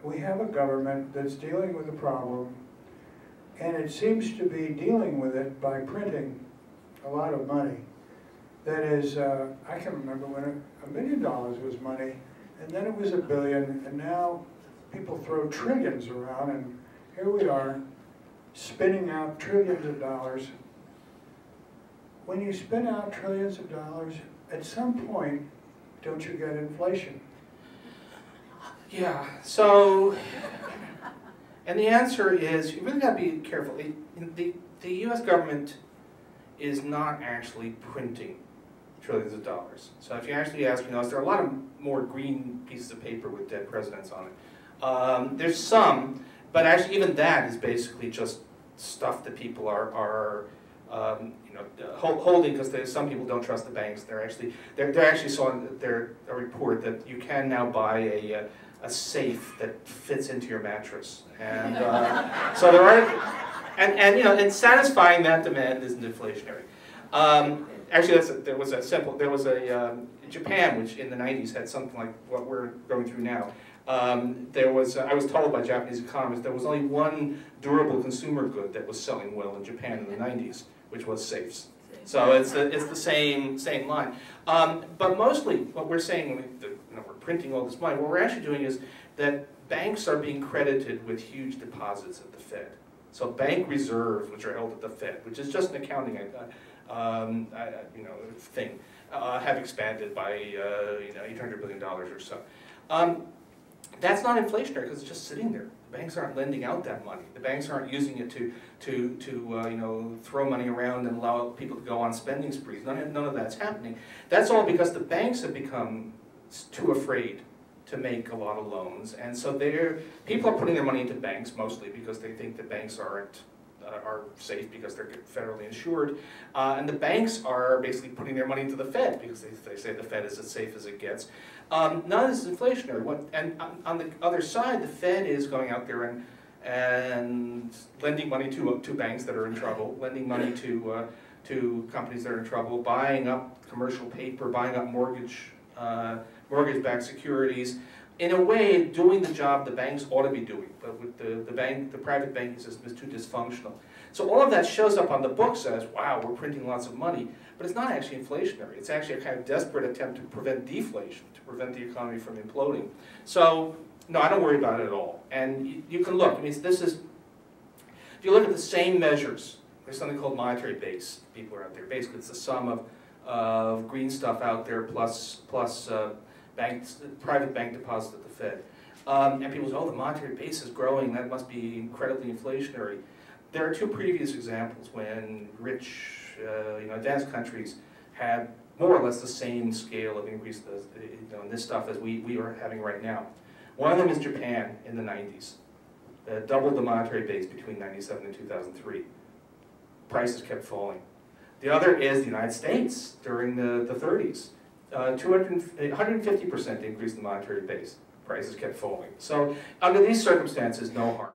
we have a government that's dealing with the problem, and it seems to be dealing with it by printing a lot of money. That is, I can remember when $1 million was money, and then it was $1 billion, and now people throw trillions around, and here we are, spinning out trillions of dollars. When you spin out trillions of dollars, at some point, don't you get inflation? Yeah, so, and the answer is, you really got to be careful. The US government is not actually printing trillions of dollars. So if you actually ask, is there a lot of more green pieces of paper with dead presidents on it? There's some, but actually even that is basically just stuff that people are holding because some people don't trust the banks. They're actually saw a report that you can now buy a safe that fits into your mattress, and so there are, and satisfying that demand isn't inflationary. Actually, there was a Japan, which in the 90s had something like what we're going through now. I was told by Japanese economists there was only one durable consumer good that was selling well in Japan in the 90s, which was safes. So it's the same line. But mostly what we're saying when we're printing all this money, what we're actually doing is that banks are being credited with huge deposits at the Fed. So bank reserves, which are held at the Fed, which is just an accounting thing, have expanded by $800 billion or so. That's not inflationary because it's just sitting there. The banks aren't lending out that money. The banks aren't using it to throw money around and allow people to go on spending sprees. None of that's happening. That's all because the banks have become too afraid to make a lot of loans, and so people are putting their money into banks mostly because they think the banks are safe because they're federally insured, and the banks are basically putting their money into the Fed because they say the Fed is as safe as it gets. None of this is inflationary. And on the other side, the Fed is going out there and lending money to banks that are in trouble, lending money to companies that are in trouble, buying up commercial paper, buying up mortgage-backed securities, in a way doing the job the banks ought to be doing, but with the private banking system is too dysfunctional. So all of that shows up on the books as, wow, we're printing lots of money, but it's not actually inflationary. It's actually a kind of desperate attempt to prevent deflation, to prevent the economy from imploding. So, no, I don't worry about it at all. And you can look, if you look at the same measures, there's something called monetary base. People are out there. Basically, it's the sum of green stuff out there plus private bank deposits at the Fed. And people say, oh, the monetary base is growing, that must be incredibly inflationary. There are two previous examples when rich, advanced countries had more or less the same scale of increase in this stuff as we are having right now. One of them is Japan in the 90s. Doubled the monetary base between 97 and 2003. Prices kept falling. The other is the United States during the 30s. 150% increase in the monetary base. Prices kept falling. So under these circumstances, no harm.